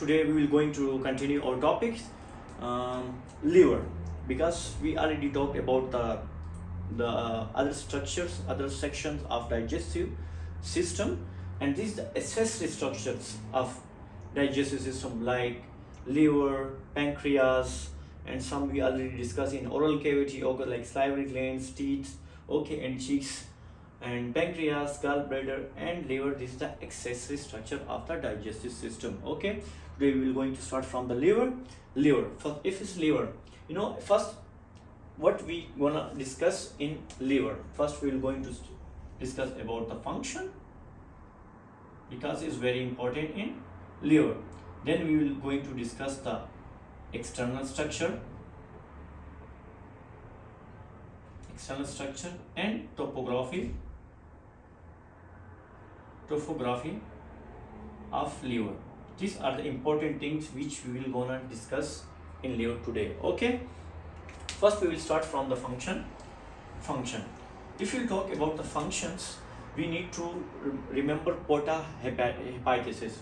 today we will going to continue our topics, liver, because we already talked about the other structures, other sections of digestive system, and these the accessory structures of digestive system like liver, pancreas, and some we already discussed in oral cavity, okay, like salivary glands, teeth, okay, and cheeks, and pancreas, gallbladder, and liver. This is the accessory structure of the digestive system. Okay, today we will going to start from the liver. First, if it's liver, first what we gonna discuss in liver. First we will going to discuss about the function, because it's very important in liver. Then we will going to discuss the external structure and topography of liver. These are the important things which we will gonna discuss in liver today. Okay, first we will start from the function. If you talk about the functions, we need to remember Porta hepatis.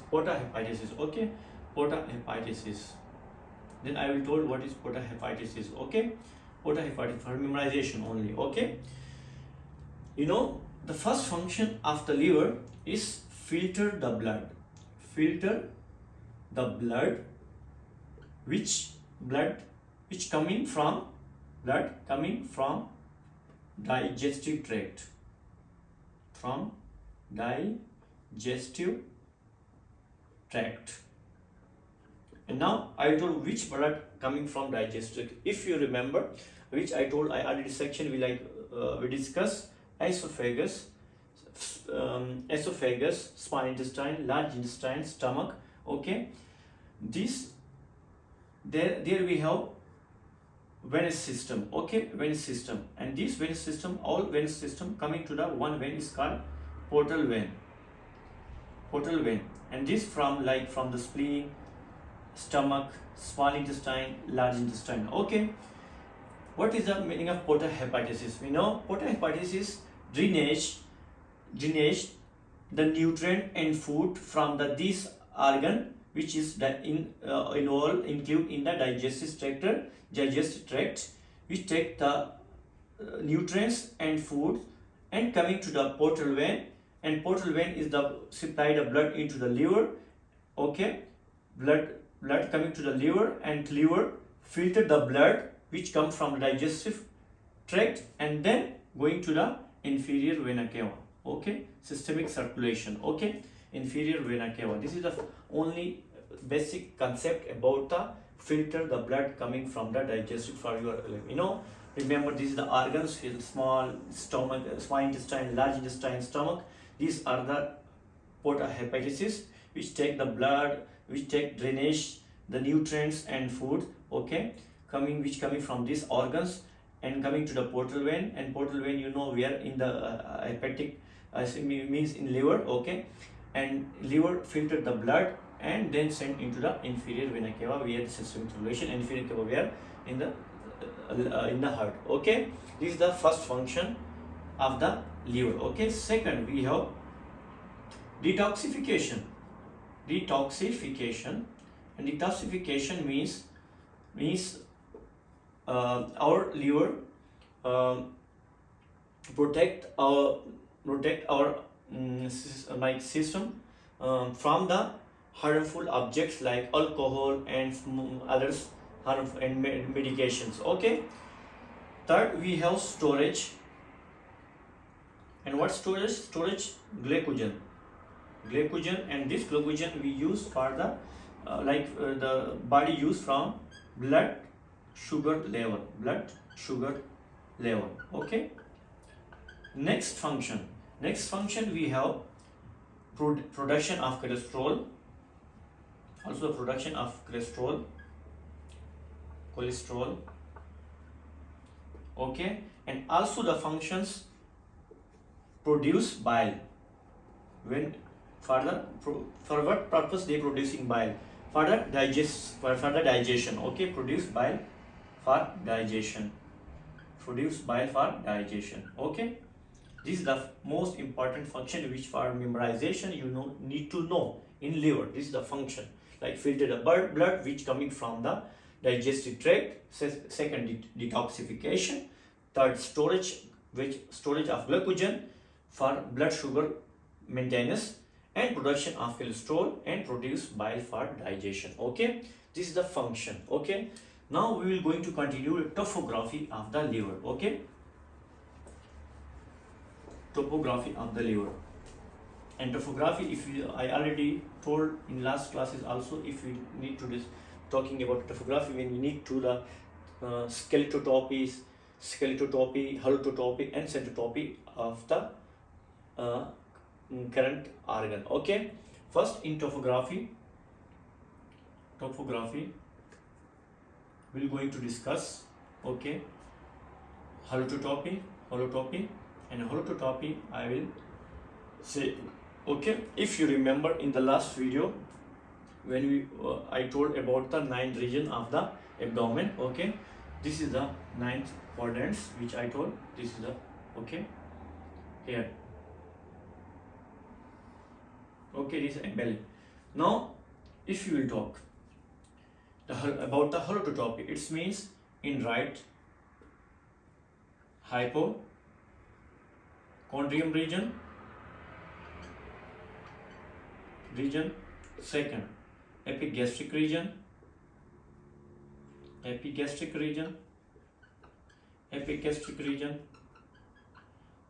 Okay, Porta hepatis. Then I will told what is Porta hepatis. Okay, Porta hepatis for memorization only. Okay, the first function of the liver is filter the blood which coming from digestive tract, and now I told which blood coming from digestive. If you remember, which I told, I already section we discuss esophagus, small intestine, large intestine, stomach. Okay, there we have venous system. Okay, venous system, and this venous system, all venous system coming to the one vein is called portal vein, and this from the spleen, stomach, small intestine, large intestine. Okay, what is the meaning of Porta hepatis? We know Porta hepatis is drainage the nutrient and food from this organ, which is include in the digestive tract, which take the nutrients and food and coming to the portal vein, and portal vein is the supply the blood into the liver. Okay, blood coming to the liver, and liver filter the blood which come from the digestive tract and then going to the inferior vena cava. Okay, systemic circulation. Okay, inferior vena cava. This is the only basic concept about the filter the blood coming from the digestive for your remember, these are the organs: small stomach, small intestine, large intestine, stomach. These are the Porta hepatis, which take the blood, which take drainage the nutrients and food. Okay, coming from these organs and coming to the portal vein, and portal vein we are in the hepatic means in liver. Okay, and liver filter the blood and then sent into the inferior vena cava, where the systemic circulation, inferior cava where in the heart. Okay, this is the first function of the liver. Okay, second we have detoxification, and detoxification means our liver protect our system from the harmful objects like alcohol and others harmful and medications. Okay, third we have storage. And what storage? Glycogen, and this glycogen we use for the the body use from blood sugar level. Okay, next function we have production of cholesterol, also production of cholesterol. Okay, and also the functions produce bile. When for what purpose they producing bile? For the digestion. Okay, produce bile for digestion. Okay, this is the most important function which for memorization you need to know in liver. This is the function. like filter the blood which coming from the digestive tract. Second, detoxification. Third, storage of glycogen for blood sugar maintenance, and production of cholesterol, and produce bile for digestion. Okay, this is the function. Okay, now we will going to continue the topography of the liver. Okay, topography of the liver. And topography, I already told in last classes also, if we need to talking about topography, when we need to the skeletotopy, halotopy, and centrotopy of the current organ. Okay, first in topography we're going to discuss, okay, halotopy, and halotopy I will say. Okay, if you remember in the last video when I told about the 9th region of the abdomen. Okay, this is the 9th quadrants which I told. This is the, okay, here. Okay, this is belly. Now if you will talk about the halotopy, it means in right hypochondrium region, second epigastric region,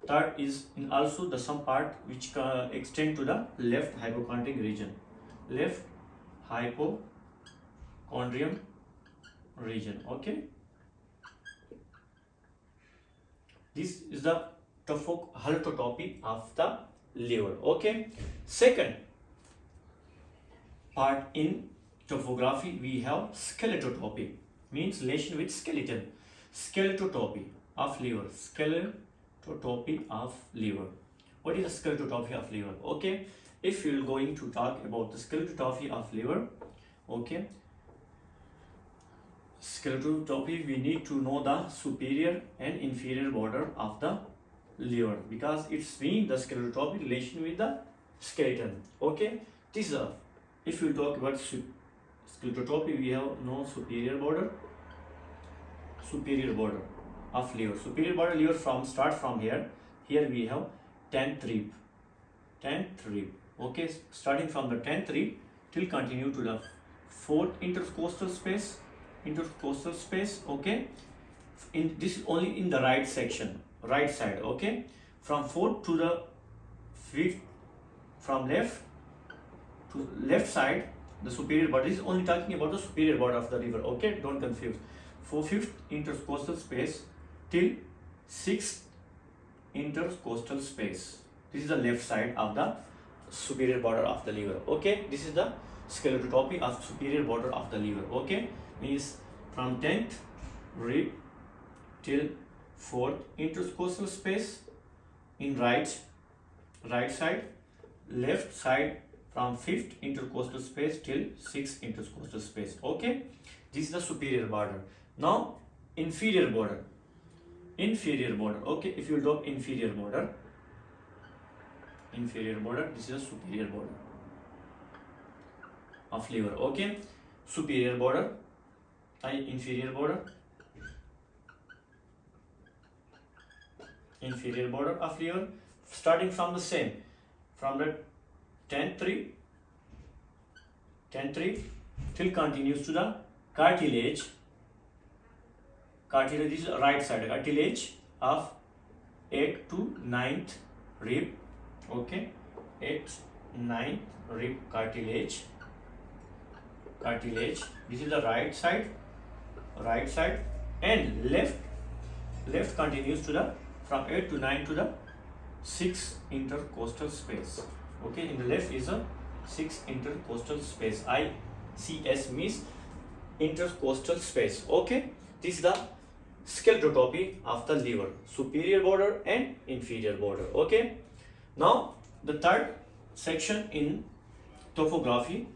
third is in also the some part which extend to the left hypochondrial region, okay, this is the halotopy of the liver. Okay, second part in topography we have skeletotopy, means relation with skeleton. Skeletotopy of liver. What is the skeletotopy of liver? Okay, if you are going to talk about the skeletotopy of liver, okay, skeletotopy, we need to know the superior and inferior border of the liver, because it's being the skeletotopy relation with the skeleton. Okay, this is if you talk about skeletotopy, we have no superior border of liver. Superior border liver start from here we have 10th rib. Okay, starting from the 10th rib till continue to the 4th intercostal space. Okay, in this is only in the right section, right side. Okay, from 4th to the 5th, from left to left side, the superior border. This is only talking about the superior border of the liver. Okay, don't confuse. 5th intercostal space till 6th intercostal space. This is the left side of the superior border of the liver. Okay, this is the skeletotopy of superior border of the liver. Okay, means from 10th rib till 4th intercostal space in right side, left side from 5th intercostal space till 6th intercostal space. Okay, this is the superior border. Now inferior border. Okay, if you talk inferior border, this is a superior border of liver. Okay, superior border, inferior border of liver, starting from the same, from the 10th rib till continues to the cartilage. This is right side, cartilage of 8th to 9th rib. Okay, 8th, 9th rib cartilage. This is the right side, and left continues to the from 8 to 9 to the 6th intercostal space. Okay, in the left is a 6th intercostal space. ICS means intercostal space. Okay, this is the skeletotopy of the liver, superior border and inferior border. Okay, now the third section in topography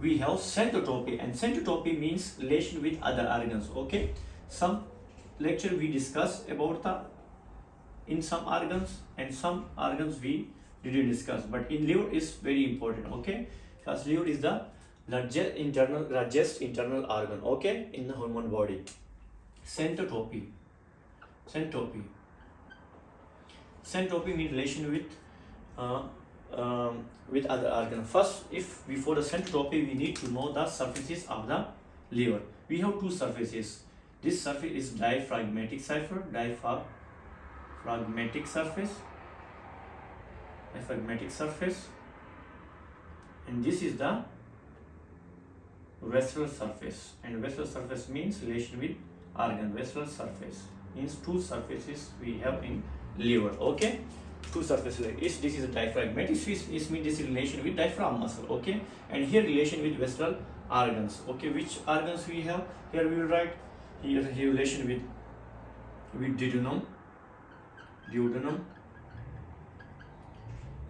we have centrotopy, and centrotopy means relation with other organs. Okay, some lecture we discuss about the in some organs, and some organs we didn't discuss, but in liver is very important. Okay, because liver is the largest internal organ, okay, in the human body. Centotropy. Centropy. Centropy means relation with other organ. First, if before the centropy, we need to know the surfaces of the liver. We have two surfaces. This surface is diaphragmatic surface, and this is the vessel surface. And vessel surface means relation with organ. Vessel surface means two surfaces we have in liver. Okay, two surfaces. This is a diaphragmatic. This means this is relation with diaphragm muscle. Okay, and here relation with vessel organs. Okay, which organs we have? Here we will write here relation with duodenum,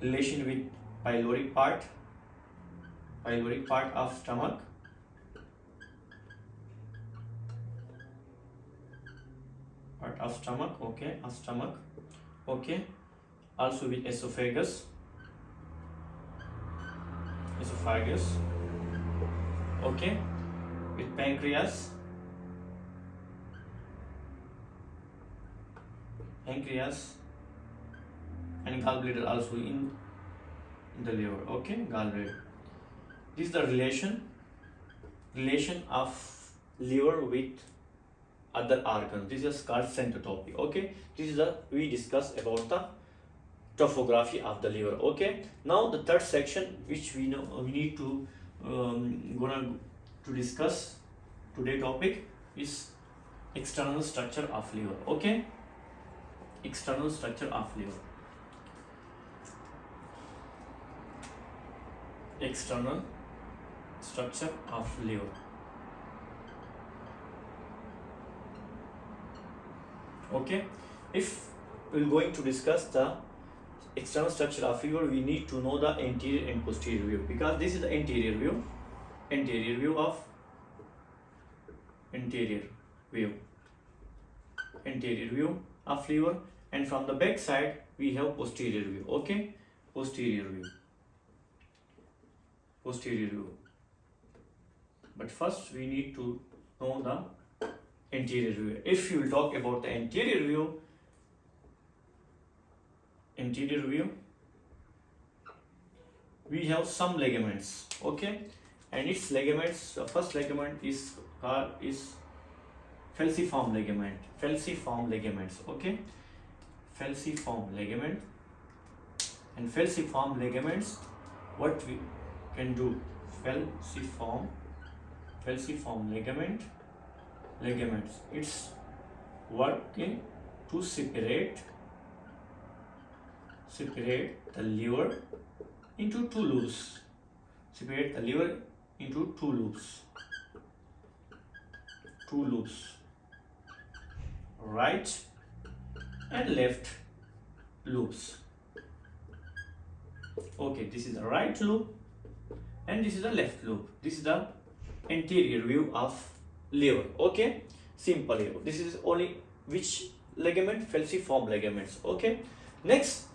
relation with pyloric part of stomach, okay, of stomach, okay, also with esophagus, okay, with pancreas, and gallbladder also in the liver, okay, gallbladder. This is the relation of liver with other organs. This is called centotropy. Okay, this is we discuss about the topography of the liver. Okay, now the third section which we need to discuss today topic is external structure of liver. Okay, external structure of liver. External structure of liver. Okay, if we're going to discuss the external structure of liver, we need to know the anterior and posterior view, because this is the anterior view of liver, and from the back side we have posterior view. Okay, posterior view. But first we need to know the anterior view. If you will talk about the anterior view, we have some ligaments. Okay, and its ligaments, the first ligament is falciform ligaments. Okay, falciform ligament. And falciform ligaments, what we can do, falciform ligaments, it's working to separate the liver into two loops. Right and left loops. Okay, this is the right loop and this is the left loop. This is the anterior view of liver. Okay, simple here. This is only which ligament? Falciform ligaments. Okay, next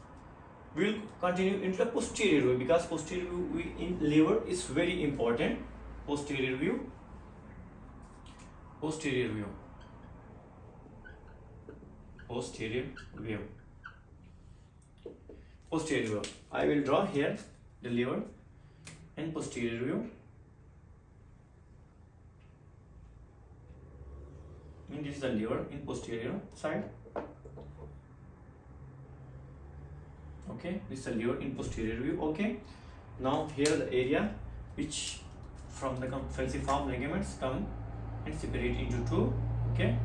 we'll continue into the posterior view, because posterior view in liver is very important. Posterior view. I will draw here the liver and posterior view. And this is the liver in posterior side. Okay, this is the liver in posterior view. Okay, now here the area which from the falciform ligaments come and separate into two. Okay,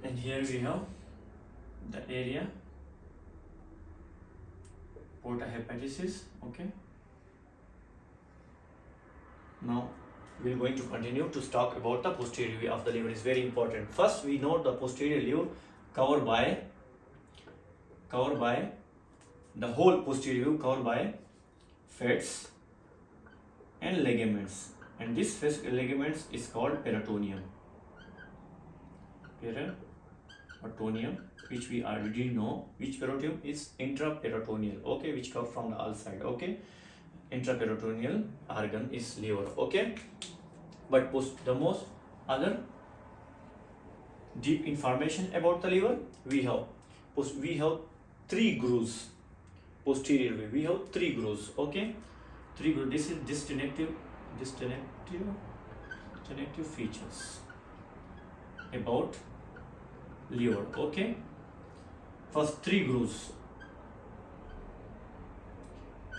and here we have the area Porta hepatis. Okay, now we are going to continue to talk about the posterior view of the liver. Is very important. First we know the posterior view covered by the whole posterior view covered by fats and ligaments. and this ligaments is called peritoneum. Peritoneum, which we already know, which peritoneum is intraperitoneal, okay, which comes from the outside, okay. Intraperitoneal organ is liver, okay. But the most other deep information about the liver, we have three grooves. Posteriorly we have three grooves, okay. Three grooves. This is distinctive features about liver, okay. First, three grooves.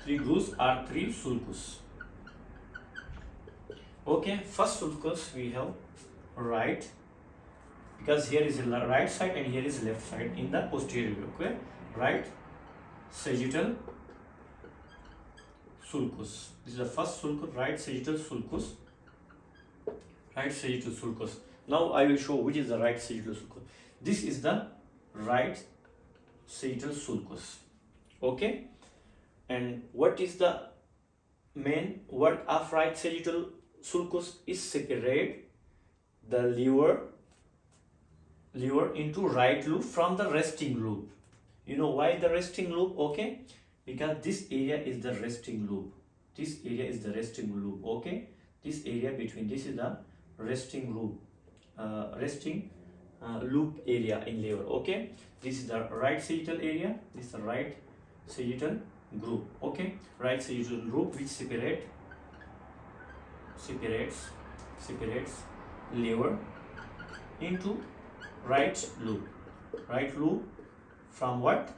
Three grooves are three sulcus, okay. First sulcus we have right, because here is the right side and here is left side in the posterior, okay. Right sagittal sulcus. This is the first sulcus, right sagittal sulcus. Right sagittal sulcus. Now I will show which is the right sagittal sulcus. This is the right sagittal sulcus, okay. And what is the main work of right sagittal sulcus? Is separate the liver into right loop from the resting loop. You know why the resting loop, okay? Because this area is the resting loop. This area is the resting loop, okay. This area between this is the resting loop, loop area in liver, okay. This is the right sagittal area. This is the right sagittal group, okay. Right sagittal group which separates liver into right loop. Right loop from what?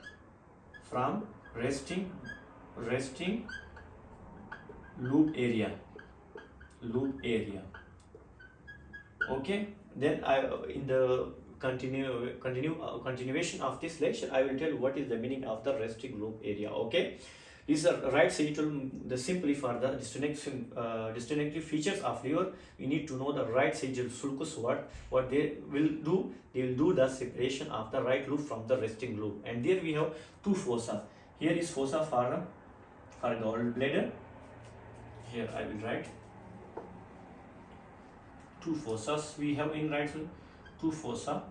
From resting loop area, okay. Then I in the continuation of this lecture, I will tell what is the meaning of the resting loop area, okay. These are right sagittal. Simply for the distinctive features of liver, we need to know the right sagittal sulcus. What they will do? They will do the separation of the right loop from the resting loop. And there we have two fossa. Here is fossa for gallbladder. Here I will write two fossas we have in right loop. Two fossa.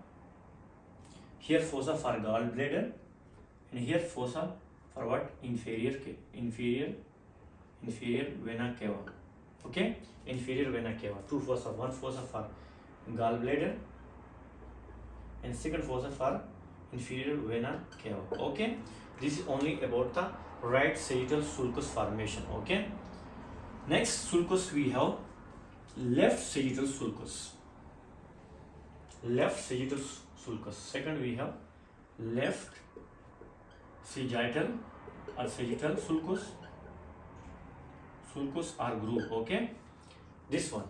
Here fossa for gallbladder, and here fossa for what? Inferior vena cava, okay. Inferior vena cava. Two fossa. One fossa for gallbladder and second fossa for inferior vena cava, okay. This is only about the right sagittal sulcus formation, okay. Next sulcus we have left sagittal sulcus. Left sagittal sulcus. Second we have left sagittal or sagittal sulcus. Sulcus or groove, okay. This one.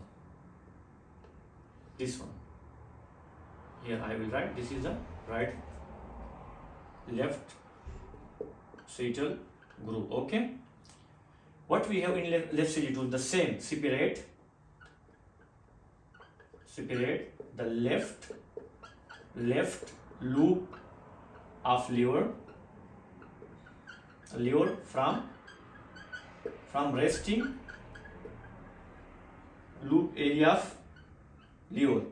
Here I will write. This is the right left sagittal groove, okay. What we have in left sagittal? The same. Separate the left loop of liver from resting loop area of liver,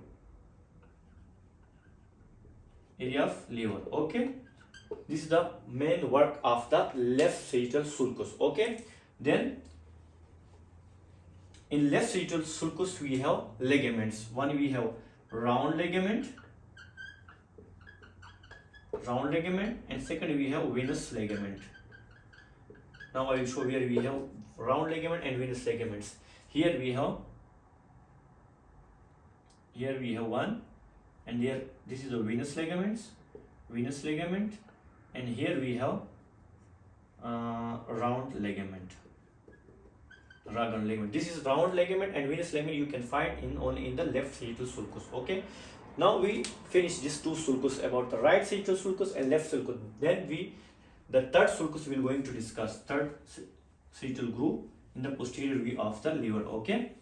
okay. This is the main work of the left sagittal sulcus, okay. Then in left sagittal sulcus we have ligaments. One we have round ligament, and second we have venous ligament. Now I will show where we have round ligament and venous ligaments. Here we have one, and here this is the venous ligament, and here we have round ligament. This is round ligament and venous ligament. You can find only in the left sagittal sulcus, okay. Now we finish these two sulcus about the right sagittal sulcus and left sulcus. Then the third sulcus we will going to discuss, third sagittal groove in the posterior view of the liver, okay.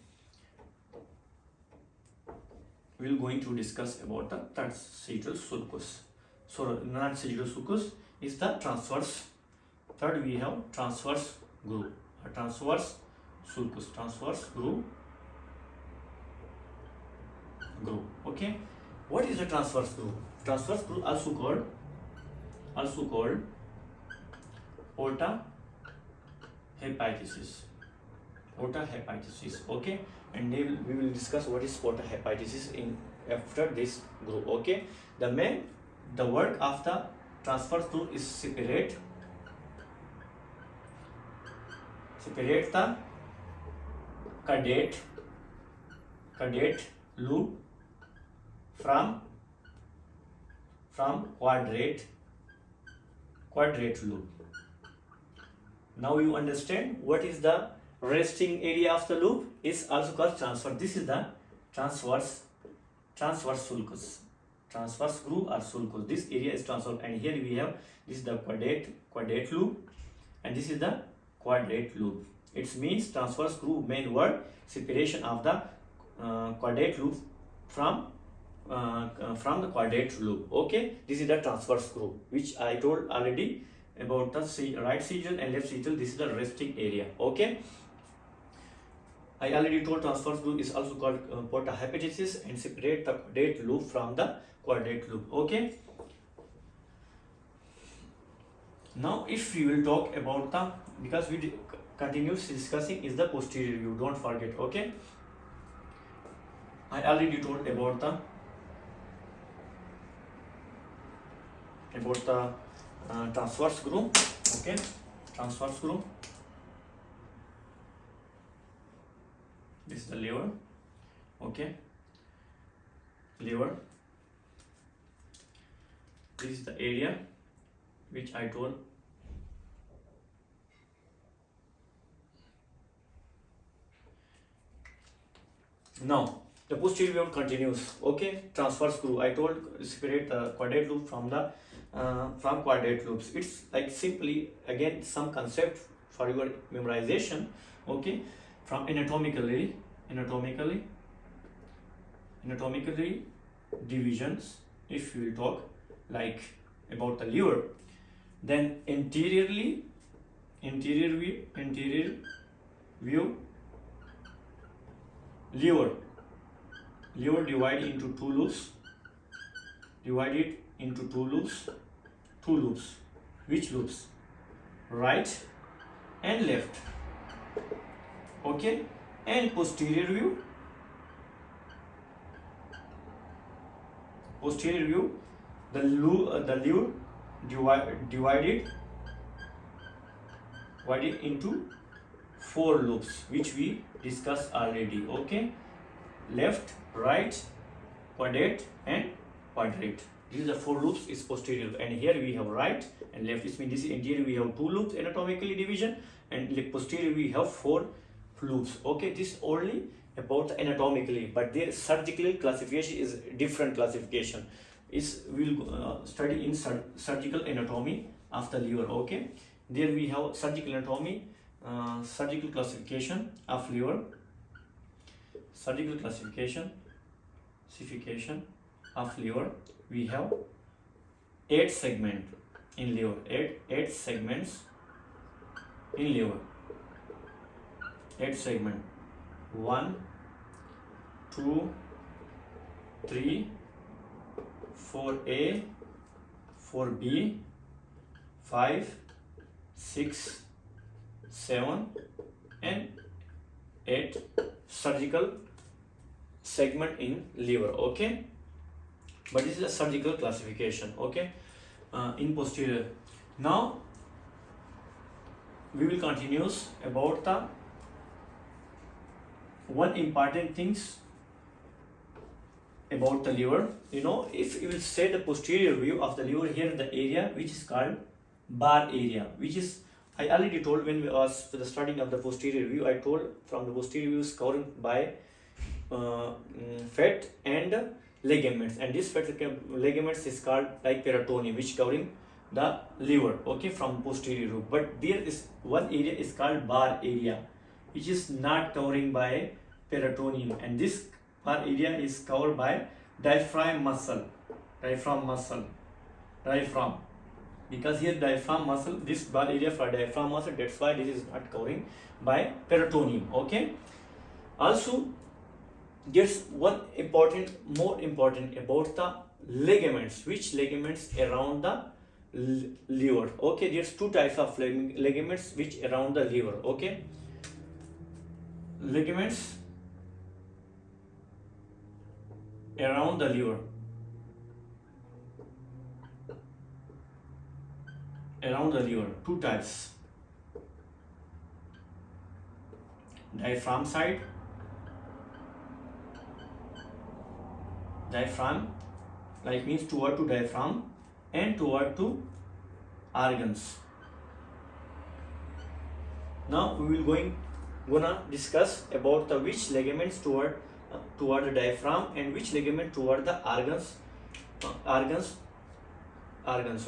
We will going to discuss about the third sagittal sulcus. So not sagittal sulcus is the transverse. Third we have transverse groove, a transverse sulcus, transverse groove groove. Okay, what is the transverse groove? Transverse groove also called Porta hepatis. Porta hepatis. Okay, and we will discuss what is Porta hepatis in after this groove. Okay, the work of the transverse groove is separate the caudate loop from quadrate loop. Now you understand what is the resting area of the loop is also called transverse. This is the transverse sulcus, transverse groove or sulcus. This area is transverse, and here we have this is the quadrate loop, and this is the quadrate loop. It means transverse groove main word separation of the quadrate loop from the quadrate loop. Okay, this is the transverse groove which I told already about the right segment and left segment. This is the resting area. Okay, I already told transverse groove is also called Porta hepatis and separate the quadrate loop from the quadrate loop. Okay, now if we will talk about the, because we continues discussing is the posterior view, don't forget. Okay, I already told about the transverse groove. Okay, transverse groove, this is the lever. Okay, lever, this is the area which I told. Now the posterior view continues. Okay, transverse groove I told separate the quadrate loop from the from quadrate loops. It's like simply again some concept for your memorization. Okay, from anatomically divisions, if you will talk like about the liver, then anterior view liver divided into two loops. Which loops? Right and left. Okay, and posterior view the liver divided into four loops which we discussed already. Okay, left, right, quadrate and quadrate. These are the four loops is posterior, and here we have right and left. This means this is anterior we have two loops anatomically division, and posterior we have four loops. Okay, this only about the anatomically, but their surgical classification is different classification. Is we'll study in surgical anatomy of the liver. Okay, there we have surgical anatomy, surgical classification of liver, surgical classification of liver. We have 8 segments in liver, 8 segments in liver, 8 segments, 1, 2, 3, 4A, 4B, 5, 6, 7 and 8 surgical segment in liver. Okay, but this is a surgical classification. Okay, in posterior. Now we will continue about the one important things about the liver. You know, if you will say the posterior view of the liver, here the area which is called bar area, which is I already told when we was for the studying of the posterior view. I told from the posterior view is covered by fat and ligaments, and this fat ligaments is called like peritoneum, which covering the liver. Okay, from posterior view, but there is one area is called bar area, which is not covering by peritoneum, and this bar area is covered by diaphragm muscle, because here diaphragm muscle, this bar area for diaphragm muscle, that's why this is not covering by peritoneum. Okay, also there's one more important about the ligaments. Which ligaments around the liver? Okay, there's two types of ligaments which around the liver. Okay, ligaments around the liver. Around the liver, two types. Diaphragm side. Diaphragm, like means toward to diaphragm and toward to organs. Now we will gonna discuss about the which ligaments toward the diaphragm and which ligament toward the organs.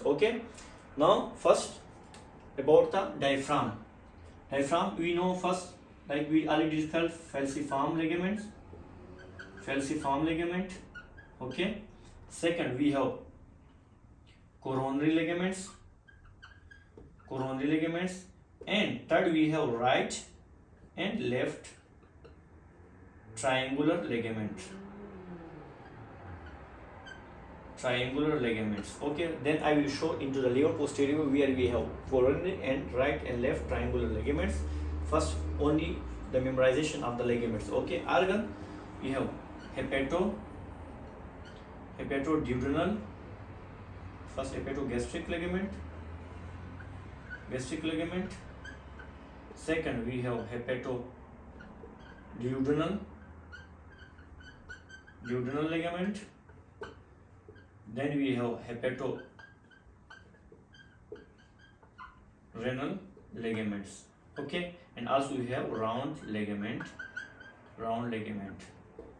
Okay. Now first about the diaphragm. Diaphragm we know first, like we already discussed, falciform ligaments. Falciform ligament. Okay. Second we have coronary ligaments. Coronary ligaments. And third we have right and left triangular ligament. Triangular ligaments. Okay, then I will show into the liver posterior where we have coronary and right and left triangular ligaments. First only the memorization of the ligaments. Okay, organ we have hepatoduodenal, first hepatogastric ligament, gastric ligament. Second we have hepatoduodenal ligament. Then we have hepatorenal ligaments. Okay, and also we have round ligament.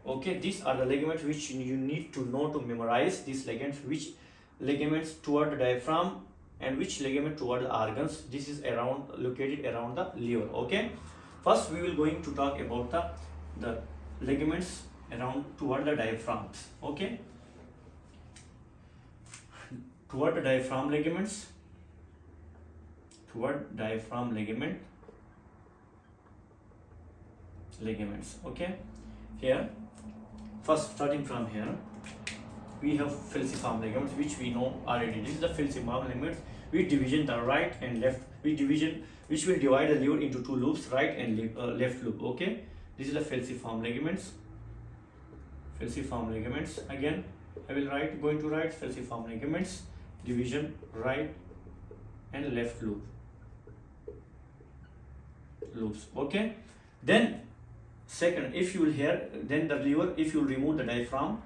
Okay, these are the ligaments which you need to know to memorize these ligaments. Which ligaments toward the diaphragm and which ligament toward the organs. This is located around the liver. Okay, first we will going to talk about the ligaments around toward the diaphragms. Okay, toward the diaphragm ligaments. Toward diaphragm ligaments. Okay, here first starting from here we have falciform ligaments, which we know already. This is the falciform ligaments which division the right and left, which will divide the liver into two loops, right and left loop. Okay, this is the falciform ligaments. Falciform ligaments, again I will going to write falciform ligaments, division right and left loops. Okay, then second, if you will here, then the liver, if you will remove the diaphragm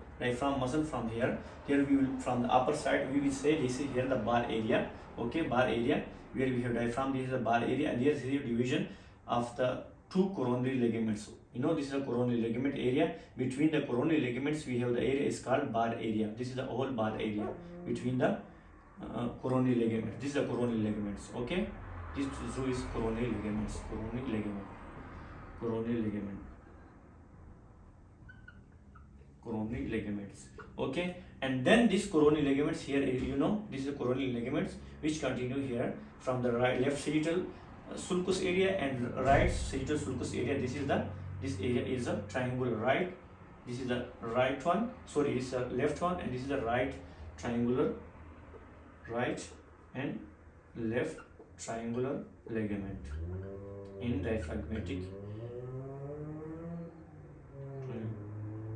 muscle from here we will, from the upper side we will say this is here the bar area. Okay, bar area where we have diaphragm, this is the bar area, and here is the division of the two coronary ligaments. You know, this is a coronary ligament area. Between the coronary ligaments we have the area is called bar area. This is the whole bar area between the coronary ligaments. This is the coronary ligaments. Okay, this is coronary ligaments. Coronary ligaments. Okay, and then this coronary ligaments here, you know, this is the coronary ligaments which continue here from the left sagittal sulcus area and right sagittal sulcus area. This area is a triangular right. This is the right one. Sorry, this is the left one, and this is the right triangular, right and left triangular ligament in diaphragmatic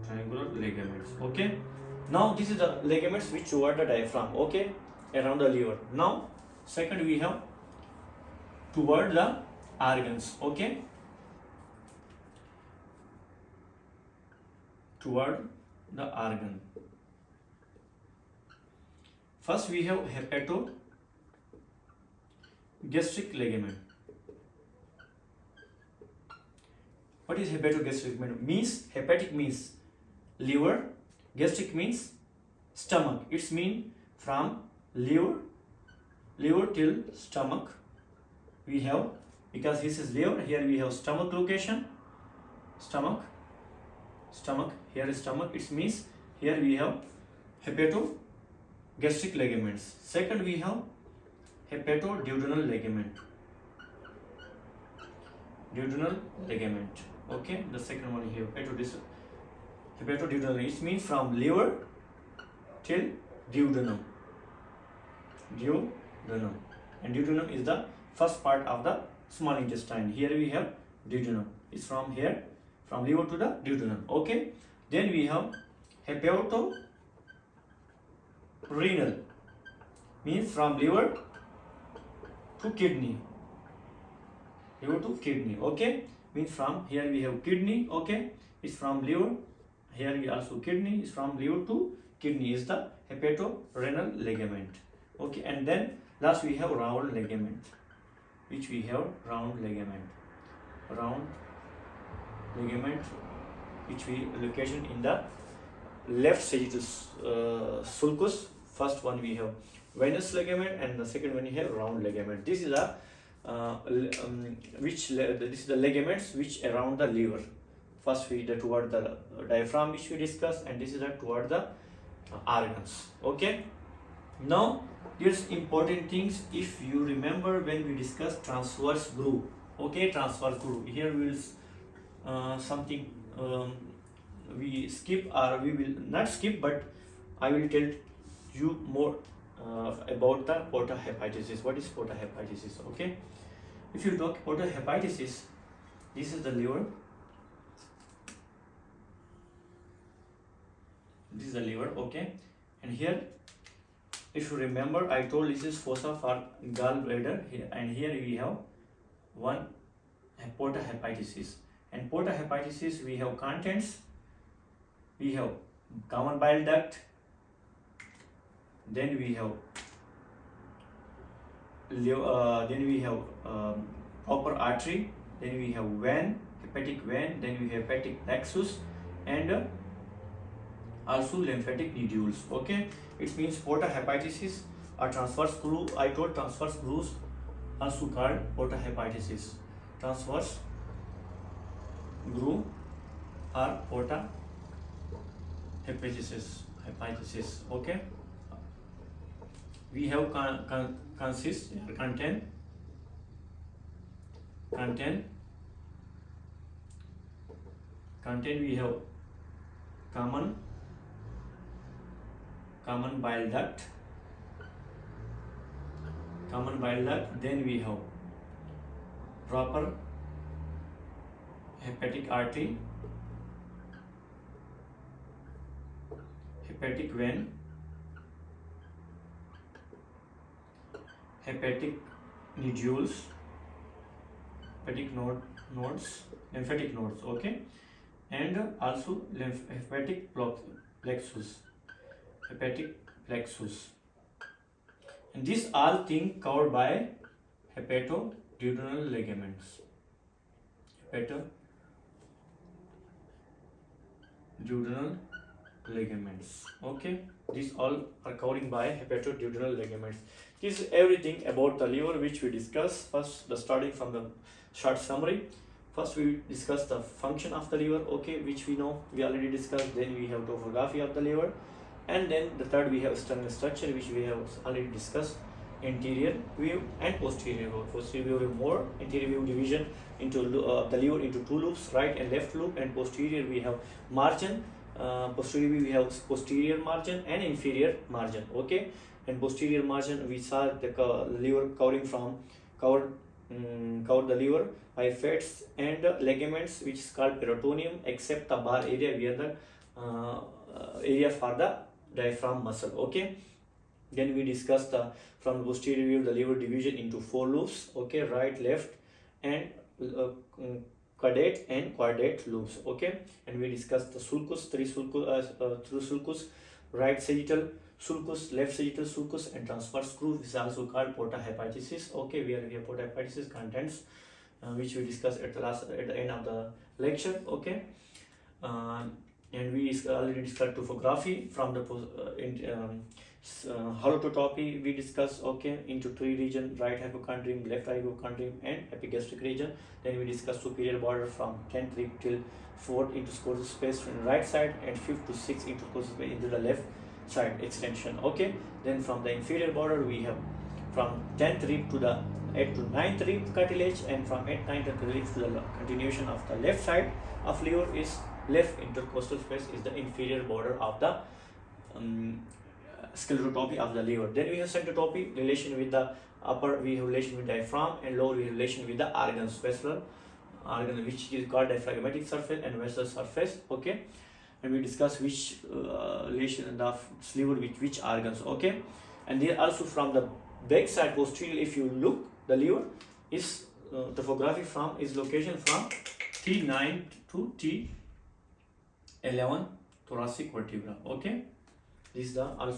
triangular ligaments. Okay, now this is the ligaments which toward the diaphragm. Okay, around the liver. Now second we have toward the organs. Okay, toward the organ. First we have hepatogastric ligament. What is hepatogastric ligament? Means hepatic means liver, gastric means stomach. It's mean from liver till stomach we have, because this is liver, here we have stomach location, stomach, here is stomach. It means here we have hepatogastric ligaments. Second we have hepatoduodenal ligament. Okay, the second one here, hepatoduodenum. It means from liver till duodenum. Duodenum. And duodenum is the first part of the small intestine. Here we have duodenum. It's from here, from liver to the duodenum. Okay. Then we have hepatorenal, means from liver to kidney. Liver to kidney. Okay. Means from here we have kidney. Okay. It's from liver. Here we also kidney. Is from liver to kidney is the hepatorenal ligament. Okay. And then last we have round ligament, which we have round ligament. Round ligament, which we location in the left sagittal sulcus. First one we have venous ligament, and the second one we have round ligament. This is a this is the ligaments which around the liver. First we the toward the diaphragm, which we discussed, and this is the toward the organs. Okay. Now there's important things. If you remember when we discussed transverse groove. Okay, transverse groove. Here we will something we skip, or we will not skip, but I will tell you more about the porta hepatis. What is porta hepatis? Okay, if you talk porta hepatis, this is the liver. This is the liver. Okay, and here, if you remember, I told this is fossa for gallbladder here, and here we have one porta hepatis. And porta hepatis, we have contents. We have common bile duct. Then we have proper artery. Then we have vein, hepatic vein. Then we have hepatic plexus, and also lymphatic nodules. Okay, it means porta hepatis or transverse groove. I told transverse grooves also called porta hepatis. Transverse groove or porta hepatis. Okay, we have content. We have common bile duct. Then we have proper hepatic artery, hepatic vein, hepatic nodules, hepatic nodes, lymphatic nodes. Okay, and also hepatic plexus. And these all things covered by hepatoduodenal ligaments. Hepatoduodenal ligaments. Okay, these all are covering by hepatoduodenal ligaments. This is everything about the liver which we discussed. First, the starting from the short summary. First, we discussed the function of the liver. Okay, which we know we already discussed. Then we have topography of the liver. And then the third, we have external structure, which we have already discussed. Anterior view and posterior view. Posterior view more. Anterior view division into the liver into two loops, right and left loop. And posterior we have margin. Posterior view we have posterior margin and inferior margin. Okay, and posterior margin we saw the liver covered the liver by fats and ligaments, which is called peritoneum, except the bar area where the area for the diaphragm muscle. Okay, then we discussed from the posterior view the liver division into four loops. Okay, right, left, and caudate and quadrate loops. Okay, and we discussed the sulcus, three sulcus, right sagittal sulcus, left sagittal sulcus, and transverse groove is also called porta hepatis. Okay, where we have porta hepatis contents, which we discussed at the end of the lecture. Okay, and we already discussed topography from the holotopy we discussed. Okay, into three region: right hypochondrium, left hypochondrium, and epigastric region. Then we discussed superior border from 10th rib till 4th intercostal space from the right side, and 5th to 6th intercostal space into the left side extension. Okay, then from the inferior border we have from 10th rib to the 8th to 9th rib cartilage, and from 8th 9th cartilage to the continuation of the left side of liver is left intercostal space is the inferior border of the sclerotopy of the liver. Then we have centrotopy, relation with the upper, we have relation with diaphragm, and lower we have relation with the organs, vessel organ, which is called diaphragmatic surface and vessel surface. Okay, and we discuss which relation the liver with which organs. Okay, and there also from the back side posterior, if you look, the liver is topography from is location from T9 to T11 thoracic vertebra. Okay, this is the also